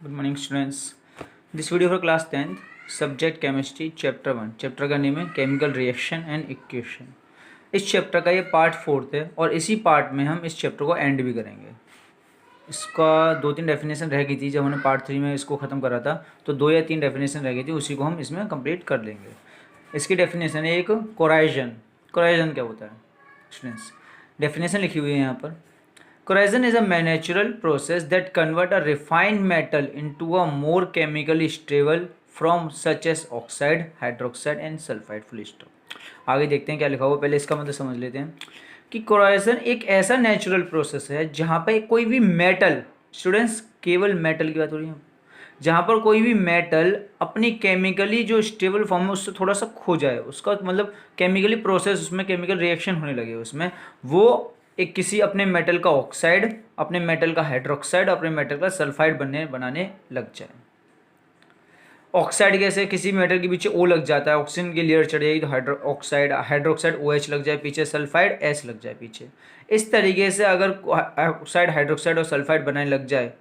Good morning students. This video for class 10th subject chemistry chapter 1. Chapter का name है chemical reaction and equation. इस chapter का ये part 4 है और इसी पार्ट में हम इस चैप्टर को एंड भी करेंगे. इसका 2-3 डेफिनेशन रह गई थी जब हमने पार्ट 3 में इसको ख़त्म करा था, तो 2 या 3 डेफिनेशन रह गई थी, उसी को हम इसमें कंप्लीट कर लेंगे. इसकी डेफिनेशन है एक कोराइजन. कोराइजन क्या होता है स्टूडेंट्स? डेफिनेशन लिखी हुई है यहाँ पर. Corrosion is a natural process that convert a refined metal into a more chemically stable from such as oxide, hydroxide and sulfide. full stop. आगे देखते हैं क्या लिखा हुआ, पहले इसका मतलब समझ लेते हैं कि कोराइजन एक ऐसा नेचुरल प्रोसेस है जहाँ पे कोई भी मेटल, स्टूडेंट्स केवल मेटल की बात हो रही है, जहाँ पर कोई भी मेटल अपनी केमिकली जो स्टेबल फॉर्म है उससे थोड़ा सा खो जाए, उसका मतलब केमिकली प्रोसेस, उसमें केमिकल रिएक्शन होने लगे, उसमें वो एक किसी अपने मेटल का ऑक्साइड, अपने मेटल का हाइड्रोक्साइड, अपने मेटल का सल्फाइड बनाने लग जाए. ऑक्साइड कैसे? किसी मेटल के पीछे O लग जाता है, ऑक्सीजन की लेयर चढ़ जाएगी तो हाइड्रोक्साइड OH लग जाए पीछे, सल्फाइड S लग जाए पीछे. इस तरीके से अगर ऑक्साइड, हाइड्रोक्साइड और सल्फाइड बनाने लग जाए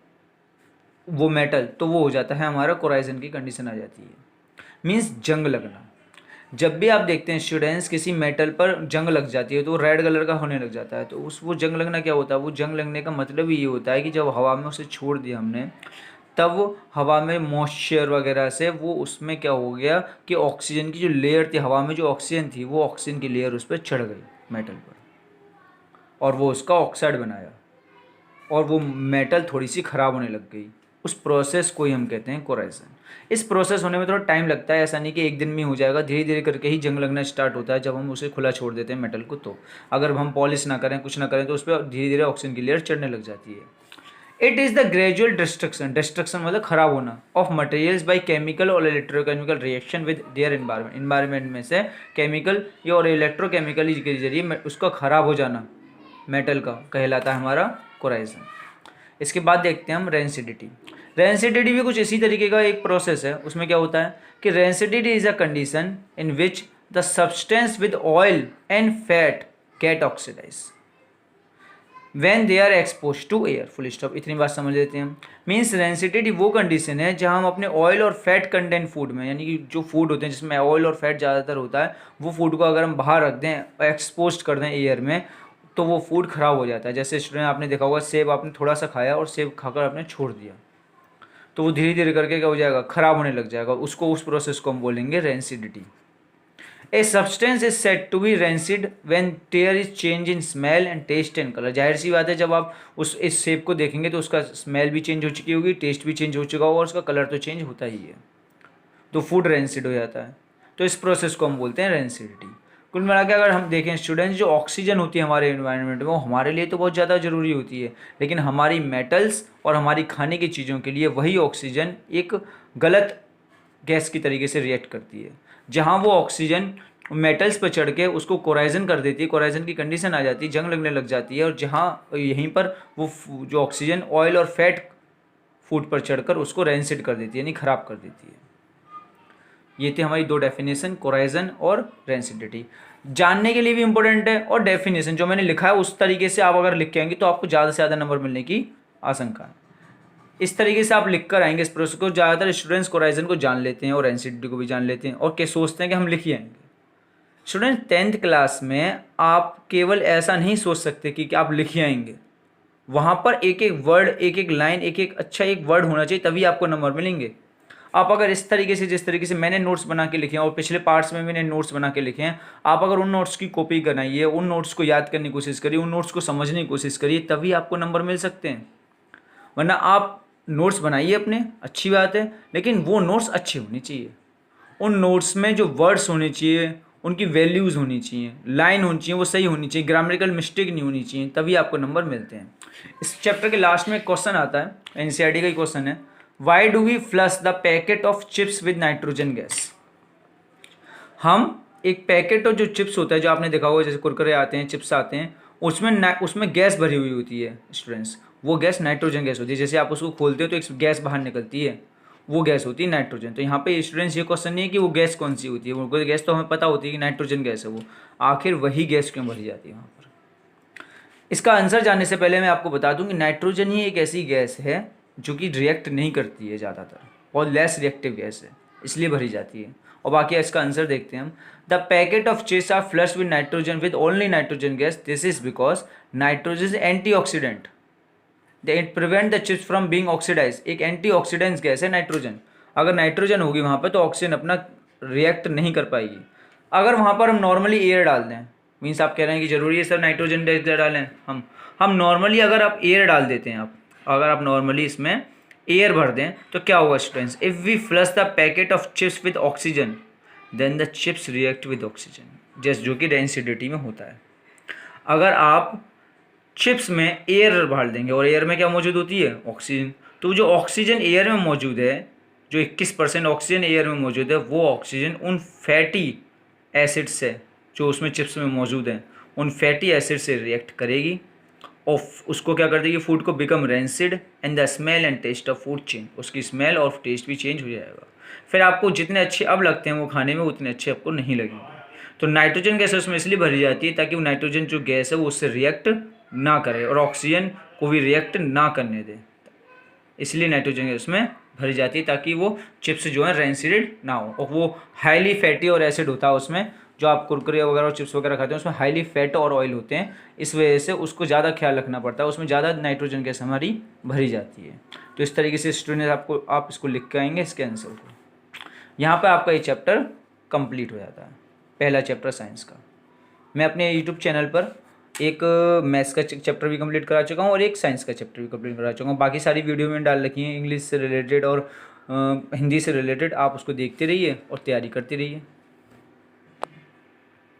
वो मेटल, तो वो हो जाता है हमारा कोराइजन की कंडीशन आ जाती है. मीन्स जंग लगना. जब भी आप देखते हैं स्टूडेंट्स किसी मेटल पर जंग लग जाती है तो रेड कलर का होने लग जाता है, तो वो जंग लगना क्या होता है? वो जंग लगने का मतलब ये होता है कि जब हवा में उसे छोड़ दिया हमने, तब वो हवा में मॉइस्चर वगैरह से वो उसमें क्या हो गया कि ऑक्सीजन की जो लेयर थी, हवा में जो ऑक्सीजन थी, वो ऑक्सीजन की लेयर उस पर चढ़ गई मेटल पर, और वो उसका ऑक्साइड बनाया, और वो मेटल थोड़ी सी ख़राब होने लग गई. उस प्रोसेस को ही हम कहते हैं कोराइजन. इस प्रोसेस होने में थोड़ा टाइम लगता है, ऐसा नहीं कि एक दिन में हो जाएगा, धीरे धीरे करके ही जंग लगना स्टार्ट होता है जब हम उसे खुला छोड़ देते हैं मेटल को. तो अगर हम पॉलिश ना करें, कुछ ना करें, तो उस पर धीरे धीरे ऑक्सीजन की लेयर चढ़ने लग जाती है. It is the gradual destruction, destruction मतलब खराब होना, ऑफ मटेरियल्स बाय केमिकल और electrochemical reaction with their environment. Environment में से केमिकल या और इलेक्ट्रोकेमिकल के जरिए उसका खराब हो जाना मेटल का कहलाता है हमारा कोराइजन. इसके बाद देखते हैं हम रेंसिडिटी. रेंसिडिटी भी कुछ इसी तरीके का एक प्रोसेस है. उसमें क्या होता है कि rancidity is a condition in which the substance with oil and fat get oxidise when they are expose to air. Full stop. इतनी बात समझ लेते हैं. मीन्स रेंसिडिटी वो कंडीशन है जहां हम अपने ऑयल और फैट कंटेंट फूड में, यानी कि जो फूड होते हैं जिसमें ऑयल और फैट ज़्यादातर होता है, वो फूड को अगर हम बाहर रख दें, एक्सपोज कर दें एयर में, तो वो फूड ख़राब हो जाता है. जैसे स्टूडेंट आपने देखा होगा, सेब आपने थोड़ा सा खाया और सेब खाकर आपने छोड़ दिया, तो वो धीरे धीरे करके क्या हो जाएगा? ख़राब होने लग जाएगा. उसको, उस प्रोसेस को हम बोलेंगे rancidity. A substance is said to be rancid when there is change in smell and taste and colour. जाहिर सी बात है, जब आप इस सेब को देखेंगे तो उसका स्मेल भी चेंज हो चुकी होगी, टेस्ट भी चेंज हो चुका होगा, और उसका कलर तो चेंज होता ही है, तो फूड रेंसिड हो जाता है. तो इस प्रोसेस को हम बोलते हैं रेंसिडिटी. कुल मिला के अगर हम देखें स्टूडेंट्स, जो ऑक्सीजन होती है हमारे एनवायरनमेंट में, वो हमारे लिए तो बहुत ज़्यादा ज़रूरी होती है, लेकिन हमारी मेटल्स और हमारी खाने की चीज़ों के लिए वही ऑक्सीजन एक गलत गैस की तरीके से रिएक्ट करती है. जहाँ वो ऑक्सीजन मेटल्स पर चढ़ के उसको कोराइजन कर देती है, कोराइजन की कंडीशन आ जाती है, जंग लगने लग जाती है, और जहाँ यहीं पर वो जो ऑक्सीजन ऑयल और फैट फूड पर चढ़कर उसको रेंसिड कर देती है, यानी ख़राब कर देती है. ये थी हमारी 2 डेफिनेशन, कोराइजन और रेंसिडिटी. जानने के लिए भी इंपॉर्टेंट है, और डेफिनेशन जो मैंने लिखा है उस तरीके से आप अगर लिख के आएंगे तो आपको ज़्यादा से ज़्यादा नंबर मिलने की आशंका है. इस तरीके से आप लिख कर आएंगे इस प्रोसेस को. ज़्यादातर स्टूडेंट्स कोराइजन को जान लेते हैं और रेंसिडिटी को भी जान लेते हैं, और क्या सोचते हैं कि हम लिख ही आएंगे. स्टूडेंट 10th क्लास में आप केवल ऐसा नहीं सोच सकते कि आप लिख ही आएंगे. वहाँ पर एक एक वर्ड, एक एक लाइन, एक एक अच्छा एक वर्ड होना चाहिए, तभी आपको नंबर मिलेंगे. आप अगर इस तरीके से, जिस तरीके से मैंने नोट्स बना के लिखे हैं और पिछले पार्ट्स में मैंने नोट्स बना के लिखे हैं, आप अगर उन नोट्स की कॉपी बनाइए, उन नोट्स को याद करने की कोशिश करिए, उन नोट्स को समझने की कोशिश करिए, तभी आपको नंबर मिल सकते हैं. वरना आप नोट्स बनाइए अपने, अच्छी बात है, लेकिन वो नोट्स अच्छे होने चाहिए. उन नोट्स में जो वर्ड्स होने चाहिए, उनकी वैल्यूज़ होनी चाहिए, लाइन होनी चाहिए, वो सही होनी चाहिए, ग्रामेटिकल मिस्टेक नहीं होनी चाहिए, तभी आपको नंबर मिलते हैं. इस चैप्टर के लास्ट में एक क्वेश्चन आता है, एनसीईआरटी का ही क्वेश्चन है. Why do we flush the packet of chips with nitrogen gas. हम एक पैकेट और जो चिप्स होता है, जो आपने देखा होगा, जैसे कुरकुरे आते हैं, चिप्स आते हैं, उसमें गैस भरी हुई होती है स्टूडेंट्स. वो गैस नाइट्रोजन गैस होती है. जैसे आप उसको खोलते हो तो एक गैस बाहर निकलती है, वो गैस होती है नाइट्रोजन. तो यहाँ पे स्टूडेंट्स ये क्वेश्चन नहीं है कि वो गैस कौन सी होती है, वो गैस तो हमें पता होती है कि नाइट्रोजन गैस है, वो आखिर वही गैस क्यों भरी जाती है वहाँ पर. इसका आंसर जानने से पहले मैं आपको बता दूं कि नाइट्रोजन ही एक ऐसी गैस है जो कि रिएक्ट नहीं करती है ज़्यादातर, और लेस रिएक्टिव गैस है, इसलिए भरी जाती है। और बाकी इसका आंसर देखते हैं हम। The packet of chips are flushed with nitrogen with only nitrogen gas, this is because nitrogen is antioxidant, it prevent the chips from being oxidise. एक एंटीऑक्सीडेंट गैस है नाइट्रोजन, अगर नाइट्रोजन होगी वहाँ पर तो ऑक्सीजन अपना रिएक्ट नहीं कर पाएगी। अगर वहाँ पर हम नॉर्मली एयर डाल दें, मीन्स आप कह रहे हैं कि ज़रूरी है सर नाइट्रोजन डालें, हम नॉर्मली अगर आप एयर डाल देते हैं, अगर आप नॉर्मली इसमें एयर भर दें तो क्या होगा students, if we flush the packet of chips with oxygen then the chips react with oxygen, जैसे जो कि डेंसिटी में होता है। अगर आप चिप्स में एयर डाल देंगे और एयर में क्या मौजूद होती है, ऑक्सीजन, तो जो ऑक्सीजन एयर में मौजूद है, जो 21% ऑक्सीजन एयर में मौजूद है, वो ऑक्सीजन उन फैटी एसिड से जो उसमें चिप्स में मौजूद हैं, उन फैटी एसिड से रिएक्ट करेगी और उसको क्या कर देगी, फूड को become rancid and the smell and taste of food change, उसकी स्मेल और टेस्ट भी चेंज हो जाएगा। फिर आपको जितने अच्छे अब लगते हैं वो खाने में, उतने अच्छे आपको नहीं लगेंगे। तो नाइट्रोजन गैस उसमें इसलिए भरी जाती है ताकि वो नाइट्रोजन जो गैस है वो उससे रिएक्ट ना करे और ऑक्सीजन को भी रिएक्ट ना करने दे, इसलिए नाइट्रोजन गैस उसमें भरी जाती है ताकि वो चिप्स जो है रेंसिड ना हो। और वो हाईली फैटी और एसिड होता है उसमें, जो आप कुरकुरे वगैरह और चिप्स वगैरह खाते हैं उसमें हाईली फैट और ऑयल होते हैं, इस वजह से उसको ज़्यादा ख्याल रखना पड़ता है, उसमें ज़्यादा नाइट्रोजन गैस हमारी भरी जाती है। तो इस तरीके से स्टूडेंट आप इसको लिख के आएंगे इसके आंसर को। यहाँ पर आपका ये चैप्टर कंप्लीट हो जाता है, पहला चैप्टर साइंस का। मैं अपने यूट्यूब चैनल पर एक मैथ्स का चैप्टर भी कंप्लीट करा चुका हूँ और एक साइंस का चैप्टर भी कंप्लीट करा चुका हूँ। बाकी सारी वीडियो में डाल रखी हैं इंग्लिश से रिलेटेड और हिंदी से रिलेटेड, आप उसको देखते रहिए और तैयारी करते रहिए।